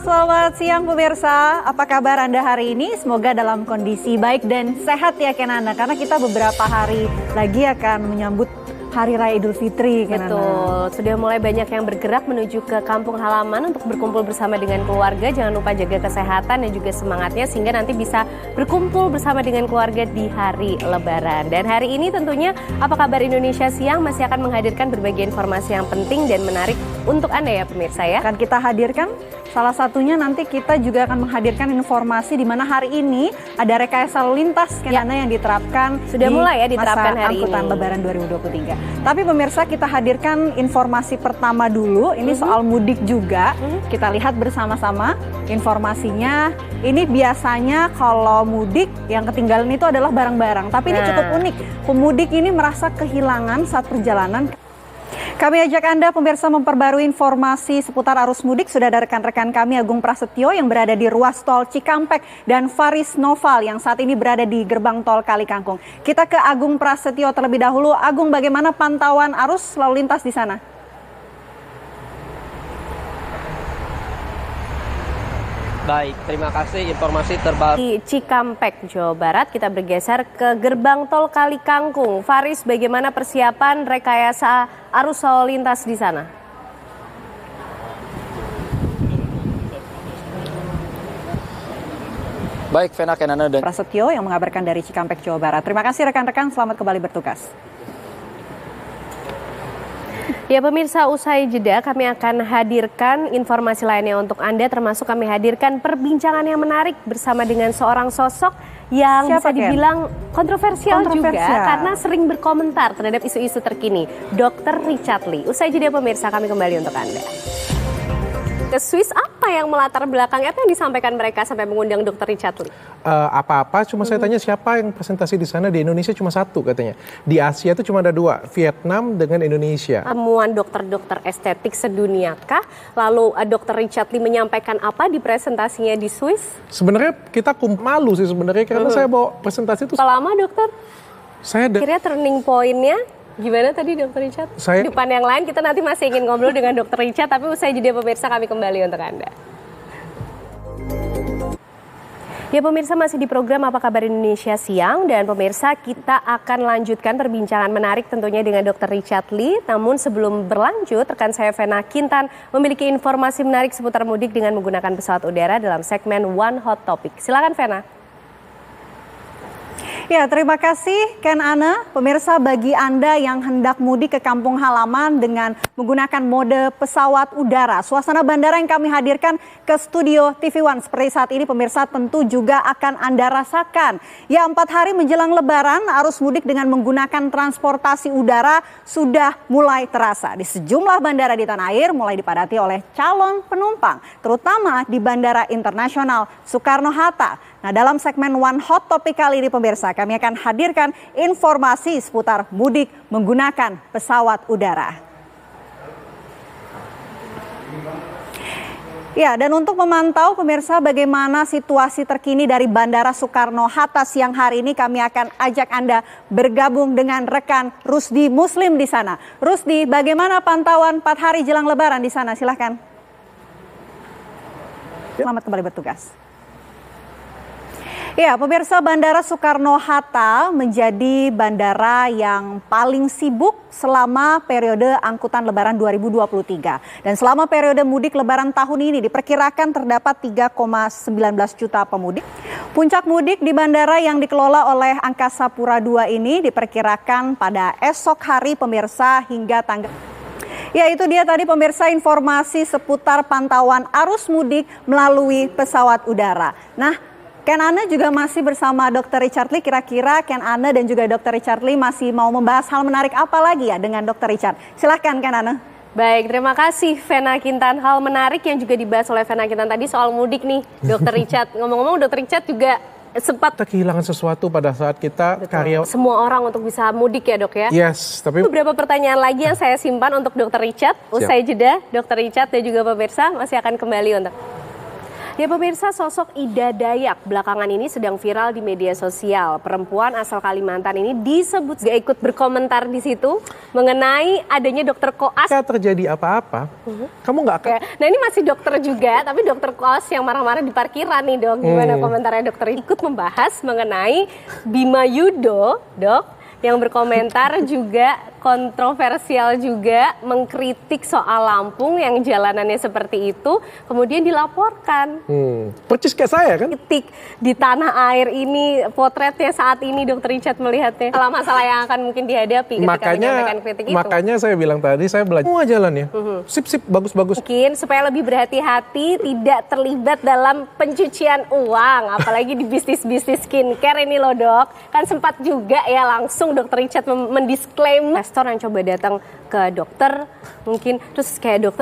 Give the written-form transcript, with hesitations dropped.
selamat siang pemirsa. Apa kabar Anda hari ini? Semoga dalam kondisi baik dan sehat ya Kenana. Karena kita beberapa hari lagi akan menyambut Hari Raya Idul Fitri, Kenana. Betul, sudah mulai banyak yang bergerak menuju ke kampung halaman untuk berkumpul bersama dengan keluarga. Jangan lupa jaga kesehatan dan juga semangatnya sehingga nanti bisa berkumpul bersama dengan keluarga di hari Lebaran. Dan hari ini tentunya Apa Kabar Indonesia Siang masih akan menghadirkan berbagai informasi yang penting dan menarik untuk Anda ya pemirsa ya. Akan kita hadirkan salah satunya nanti kita juga akan menghadirkan informasi di mana hari ini ada rekayasa lalu lintas Kenana yang diterapkan. Sudah mulai ya diterapkan hari ini. Angkutan Lebaran 2023. Tapi pemirsa kita hadirkan informasi pertama dulu, ini soal mudik juga. Kita lihat bersama-sama informasinya. Ini biasanya kalau mudik yang ketinggalan itu adalah barang-barang. Tapi ini cukup unik, pemudik ini merasa kehilangan saat perjalanan. Kami ajak Anda pemirsa memperbarui informasi seputar arus mudik. Sudah ada rekan-rekan kami Agung Prasetyo yang berada di ruas tol Cikampek dan Faris Noval yang saat ini berada di gerbang tol Kali Kangkung. Kita ke Agung Prasetyo terlebih dahulu. Agung, bagaimana pantauan arus lalu lintas di sana? Baik, terima kasih informasi terbaru. Di Cikampek, Jawa Barat, kita bergeser ke gerbang tol Kali Kangkung. Faris, bagaimana persiapan rekayasa arus lalu lintas di sana? Baik, Vena, Kenana dan Prasetyo yang mengabarkan dari Cikampek, Jawa Barat. Terima kasih rekan-rekan, selamat kembali bertugas. Ya pemirsa, usai jeda kami akan hadirkan informasi lainnya untuk Anda, termasuk kami hadirkan perbincangan yang menarik bersama dengan seorang sosok yang bisa dibilang kontroversial juga karena sering berkomentar terhadap isu-isu terkini, Dr. Richard Lee. Usai jeda pemirsa, kami kembali untuk Anda. Ke Swiss, apa yang melatar belakangnya, apa yang disampaikan mereka sampai mengundang Dr. Richard Lee? Apa-apa, cuma saya tanya siapa yang presentasi di sana. Di Indonesia cuma satu katanya. Di Asia itu cuma ada dua, Vietnam dengan Indonesia. Temuan dokter-dokter estetik sedunia kah? Lalu Dr. Richard Lee menyampaikan apa di presentasinya di Swiss? Sebenarnya kita malu sih sebenarnya karena saya bawa presentasi itu. Berapa lama dokter? Saya Akhirnya turning point-nya gimana tadi Dr. Richard? Di depan yang lain kita nanti masih ingin ngobrol dengan Dr. Richard, tapi usai jeda pemirsa kami kembali untuk Anda. Ya pemirsa, masih di program Apa Kabar Indonesia Siang, dan pemirsa kita akan lanjutkan perbincangan menarik tentunya dengan Dr. Richard Lee. Namun sebelum berlanjut, rekan saya Vena Kintan memiliki informasi menarik seputar mudik dengan menggunakan pesawat udara dalam segmen One Hot Topic. Silakan Vena. Ya, terima kasih Ken Ana. Pemirsa, bagi Anda yang hendak mudik ke kampung halaman dengan menggunakan mode pesawat udara, suasana bandara yang kami hadirkan ke studio TV One seperti saat ini pemirsa tentu juga akan Anda rasakan. Ya, 4 hari menjelang Lebaran, arus mudik dengan menggunakan transportasi udara sudah mulai terasa. Di sejumlah bandara di tanah air mulai dipadati oleh calon penumpang, terutama di Bandara Internasional Soekarno-Hatta. Nah, dalam segmen One Hot Topic kali ini pemirsa, kami akan hadirkan informasi seputar mudik menggunakan pesawat udara. Ya, dan untuk memantau pemirsa bagaimana situasi terkini dari Bandara Soekarno-Hatta siang hari ini, kami akan ajak Anda bergabung dengan rekan Rusdi Muslim di sana. Rusdi, bagaimana pantauan 4 hari jelang Lebaran di sana? Silahkan. Selamat kembali bertugas. Ya, pemirsa, Bandara Soekarno-Hatta menjadi bandara yang paling sibuk selama periode angkutan Lebaran 2023. Dan selama periode mudik Lebaran tahun ini diperkirakan terdapat 3,19 juta pemudik. Puncak mudik di bandara yang dikelola oleh Angkasa Pura II ini diperkirakan pada esok hari pemirsa hingga tanggal. Ya, itu dia tadi pemirsa informasi seputar pantauan arus mudik melalui pesawat udara. Nah, Ken Ana juga masih bersama Dr. Richard Lee. Kira-kira Ken Ana dan juga Dr. Richard Lee masih mau membahas hal menarik apa lagi ya dengan Dr. Richard? Silahkan Ken Ana. Baik, terima kasih Vena Kintan. Hal menarik yang juga dibahas oleh Vena Kintan tadi soal mudik nih, Dr. Richard. Ngomong-ngomong, Dr. Richard juga sempat kita kehilangan sesuatu pada saat kita karya. Semua orang untuk bisa mudik ya dok ya? Yes, tapi beberapa pertanyaan lagi yang saya simpan untuk Dr. Richard. Usai jeda, Dr. Richard dan juga pemirsa masih akan kembali untuk. Ya pemirsa, sosok Ida Dayak belakangan ini sedang viral di media sosial. Perempuan asal Kalimantan ini disebut gak ikut berkomentar di situ mengenai adanya dokter koas. Jika terjadi apa-apa, kamu nggak akan... Nah ini masih dokter juga, tapi dokter koas yang marah-marah di parkiran nih dok. Gimana komentarnya dokter? Ikut membahas mengenai Bima Yudo, dok, yang berkomentar juga kontroversial juga, mengkritik soal Lampung yang jalanannya seperti itu, kemudian dilaporkan. Percis kayak saya kan? Kritik di tanah air ini, potretnya saat ini Dr. Richard melihatnya. Masalah yang akan mungkin dihadapi ketika menyampaikan kritik itu. Makanya saya bilang tadi, saya belajar semua jalannya. Sip-sip, bagus-bagus. Mungkin supaya lebih berhati-hati, tidak terlibat dalam pencucian uang, apalagi di bisnis-bisnis skincare ini loh dok. Kan sempat juga ya langsung Dr. Richard mendisklaim investor yang coba datang ke dokter, mungkin terus kayak dokter